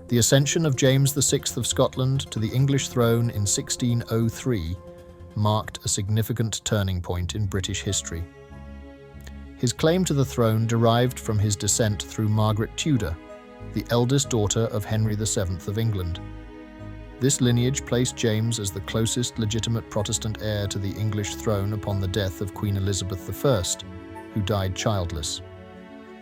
The ascension of James VI of Scotland to the English throne in 1603 marked a significant turning point in British history. His claim to the throne derived from his descent through Margaret Tudor, the eldest daughter of Henry VII of England. This lineage placed James as the closest legitimate Protestant heir to the English throne upon the death of Queen Elizabeth I, who died childless.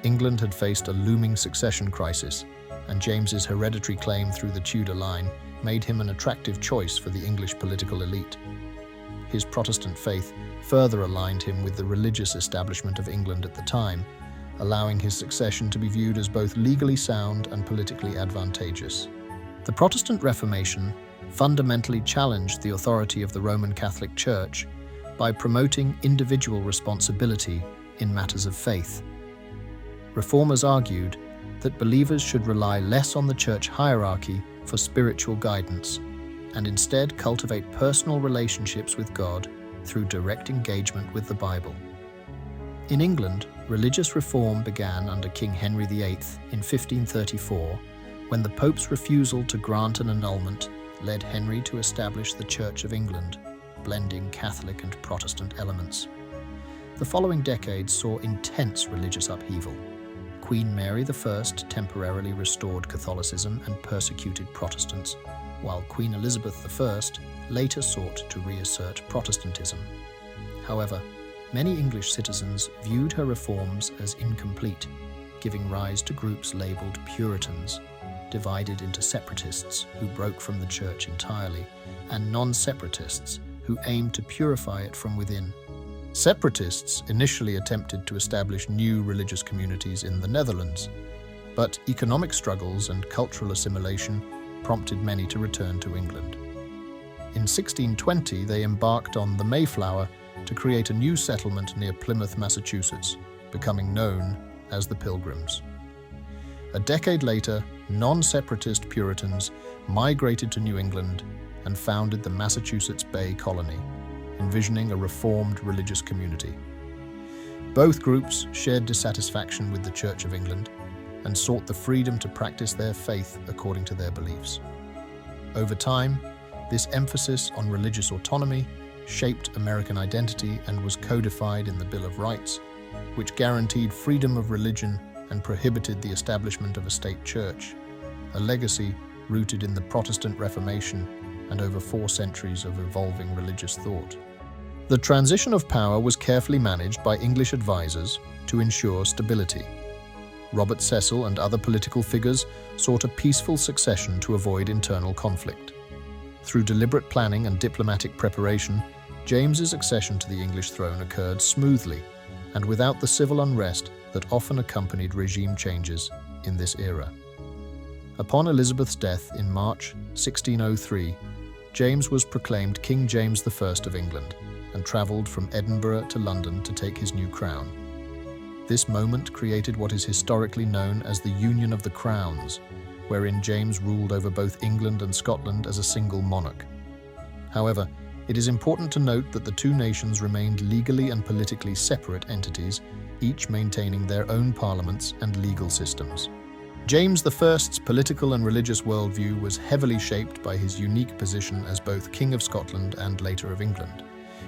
England had faced a looming succession crisis, and James's hereditary claim through the Tudor line made him an attractive choice for the English political elite. His Protestant faith further aligned him with the religious establishment of England at the time, allowing his succession to be viewed as both legally sound and politically advantageous. The Protestant Reformation fundamentally challenged the authority of the Roman Catholic Church by promoting individual responsibility in matters of faith. Reformers argued that believers should rely less on the church hierarchy for spiritual guidance and instead cultivate personal relationships with God through direct engagement with the Bible. In England, religious reform began under King Henry VIII in 1534, when the Pope's refusal to grant an annulment led Henry to establish the Church of England, blending Catholic and Protestant elements. The following decades saw intense religious upheaval. Queen Mary I temporarily restored Catholicism and persecuted Protestants, while Queen Elizabeth I later sought to reassert Protestantism. However, many English citizens viewed her reforms as incomplete, giving rise to groups labelled Puritans, divided into separatists who broke from the church entirely, and non-separatists who aimed to purify it from within. Separatists initially attempted to establish new religious communities in the Netherlands, but economic struggles and cultural assimilation prompted many to return to England. In 1620, they embarked on the Mayflower to create a new settlement near Plymouth, Massachusetts, becoming known as the Pilgrims. A decade later, non-separatist Puritans migrated to New England and founded the Massachusetts Bay Colony, envisioning a reformed religious community. Both groups shared dissatisfaction with the Church of England and sought the freedom to practice their faith according to their beliefs. Over time, this emphasis on religious autonomy shaped American identity and was codified in the Bill of Rights, which guaranteed freedom of religion and prohibited the establishment of a state church, a legacy rooted in the Protestant Reformation and over 4 centuries of evolving religious thought. The transition of power was carefully managed by English advisors to ensure stability. Robert Cecil and other political figures sought a peaceful succession to avoid internal conflict. Through deliberate planning and diplomatic preparation, James's accession to the English throne occurred smoothly and without the civil unrest that often accompanied regime changes in this era. Upon Elizabeth's death in March 1603, James was proclaimed King James I of England and travelled from Edinburgh to London to take his new crown. This moment created what is historically known as the Union of the Crowns, wherein James ruled over both England and Scotland as a single monarch. However, it is important to note that the two nations remained legally and politically separate entities, each maintaining their own parliaments and legal systems. James I's political and religious worldview was heavily shaped by his unique position as both King of Scotland and later of England.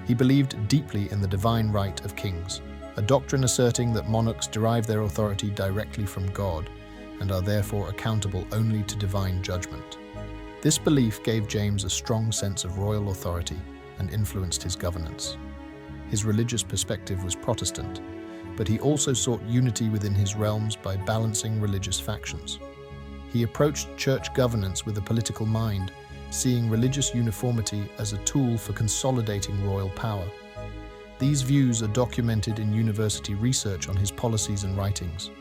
He believed deeply in the divine right of kings, a doctrine asserting that monarchs derive their authority directly from God and are therefore accountable only to divine judgment. This belief gave James a strong sense of royal authority and influenced his governance. His religious perspective was Protestant, but he also sought unity within his realms by balancing religious factions. He approached church governance with a political mind, seeing religious uniformity as a tool for consolidating royal power. These views are documented in university research on his policies and writings.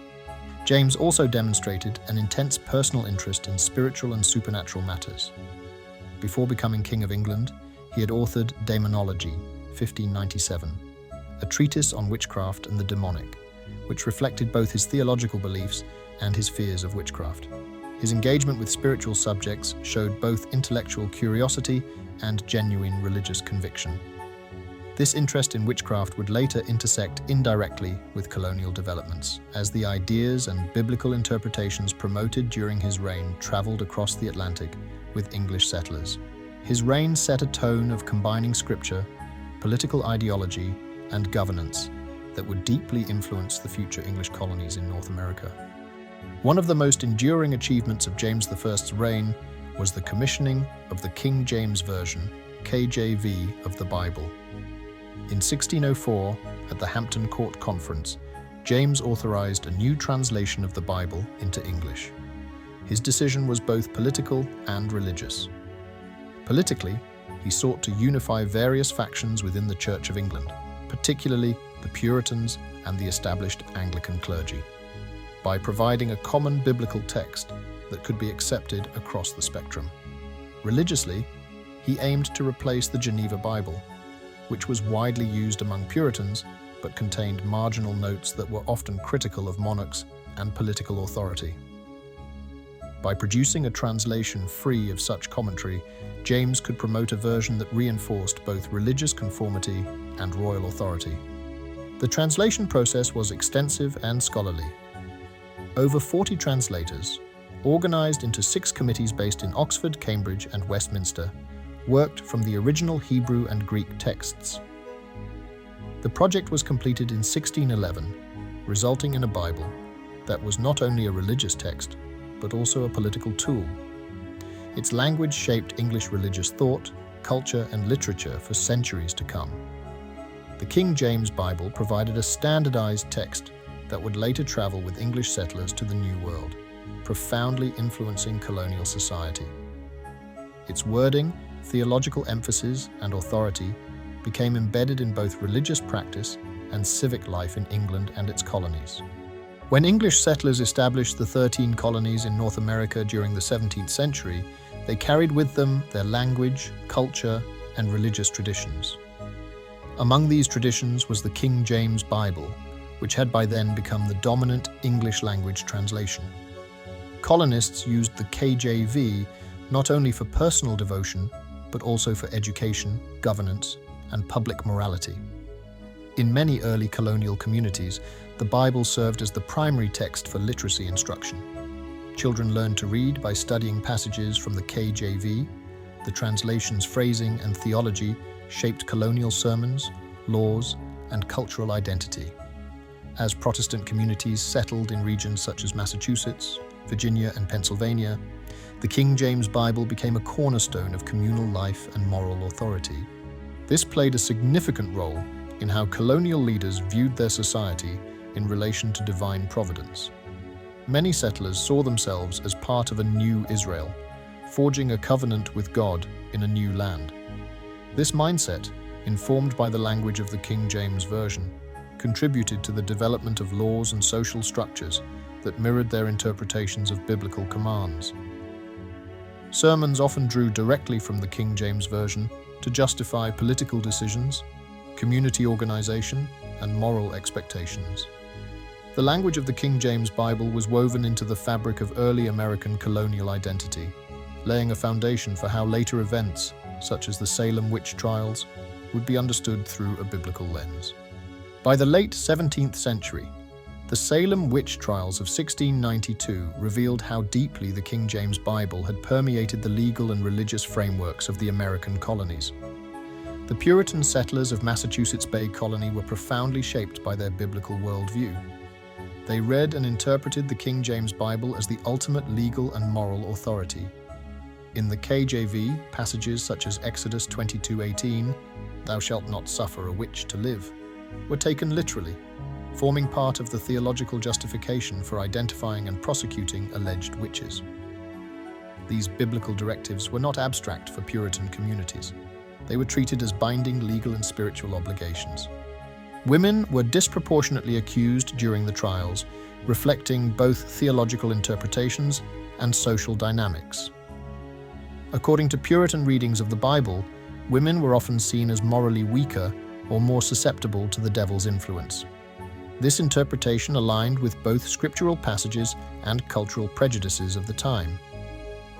James also demonstrated an intense personal interest in spiritual and supernatural matters. Before becoming King of England, he had authored Daemonologie, 1597, a treatise on witchcraft and the demonic, which reflected both his theological beliefs and his fears of witchcraft. His engagement with spiritual subjects showed both intellectual curiosity and genuine religious conviction. This interest in witchcraft would later intersect indirectly with colonial developments, as the ideas and biblical interpretations promoted during his reign traveled across the Atlantic with English settlers. His reign set a tone of combining scripture, political ideology, and governance that would deeply influence the future English colonies in North America. One of the most enduring achievements of James I's reign was the commissioning of the King James Version, KJV, of the Bible. In 1604, at the Hampton Court Conference, James authorized a new translation of the Bible into English. His decision was both political and religious. Politically, he sought to unify various factions within the Church of England, particularly the Puritans and the established Anglican clergy, by providing a common biblical text that could be accepted across the spectrum. Religiously, he aimed to replace the Geneva Bible, which was widely used among Puritans but contained marginal notes that were often critical of monarchs and political authority. By producing a translation free of such commentary, James could promote a version that reinforced both religious conformity and royal authority. The translation process was extensive and scholarly. Over 40 translators, organized into 6 committees based in Oxford, Cambridge, and Westminster, worked from the original Hebrew and Greek texts. The project was completed in 1611, resulting in a Bible that was not only a religious text, but also a political tool. Its language shaped English religious thought, culture, and literature for centuries to come. The King James Bible provided a standardized text that would later travel with English settlers to the New World, profoundly influencing colonial society. Its wording, theological emphasis, and authority became embedded in both religious practice and civic life in England and its colonies. When English settlers established the 13 colonies in North America during the 17th century, they carried with them their language, culture, and religious traditions. Among these traditions was the King James Bible, which had by then become the dominant English language translation. Colonists used the KJV not only for personal devotion, but also for education, governance, and public morality. In many early colonial communities, the Bible served as the primary text for literacy instruction. Children learned to read by studying passages from the KJV. The translation's phrasing and theology shaped colonial sermons, laws, and cultural identity. As Protestant communities settled in regions such as Massachusetts, Virginia, and Pennsylvania, the King James Bible became a cornerstone of communal life and moral authority. This played a significant role in how colonial leaders viewed their society in relation to divine providence. Many settlers saw themselves as part of a new Israel, forging a covenant with God in a new land. This mindset, informed by the language of the King James Version, contributed to the development of laws and social structures that mirrored their interpretations of biblical commands. Sermons often drew directly from the King James Version to justify political decisions, community organization, and moral expectations. The language of the King James Bible was woven into the fabric of early American colonial identity, laying a foundation for how later events, such as the Salem witch trials, would be understood through a biblical lens. By the late 17th century, the Salem witch trials of 1692 revealed how deeply the King James Bible had permeated the legal and religious frameworks of the American colonies. The Puritan settlers of Massachusetts Bay Colony were profoundly shaped by their biblical worldview. They read and interpreted the King James Bible as the ultimate legal and moral authority. In the KJV, passages such as Exodus 22:18, "Thou shalt not suffer a witch to live," were taken literally, forming part of the theological justification for identifying and prosecuting alleged witches. These biblical directives were not abstract for Puritan communities. They were treated as binding legal and spiritual obligations. Women were disproportionately accused during the trials, reflecting both theological interpretations and social dynamics. According to Puritan readings of the Bible, women were often seen as morally weaker or more susceptible to the devil's influence. This interpretation aligned with both scriptural passages and cultural prejudices of the time.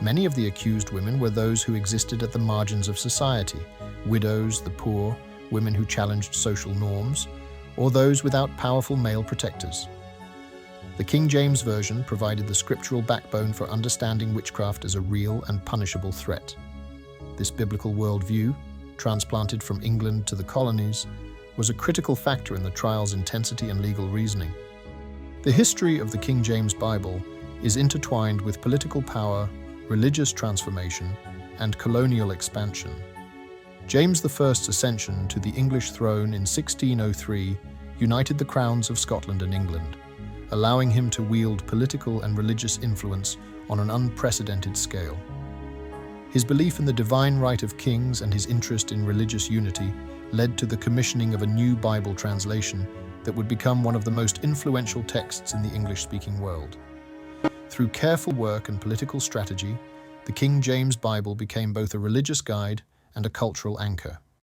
Many of the accused women were those who existed at the margins of society: widows, the poor, women who challenged social norms, or those without powerful male protectors. The King James Version provided the scriptural backbone for understanding witchcraft as a real and punishable threat. This biblical worldview, transplanted from England to the colonies, was a critical factor in the trial's intensity and legal reasoning. The history of the King James Bible is intertwined with political power, religious transformation, and colonial expansion. James I's ascension to the English throne in 1603 united the crowns of Scotland and England, allowing him to wield political and religious influence on an unprecedented scale. His belief in the divine right of kings and his interest in religious unity led to the commissioning of a new Bible translation that would become one of the most influential texts in the English-speaking world. Through careful work and political strategy, the King James Bible became both a religious guide and a cultural anchor.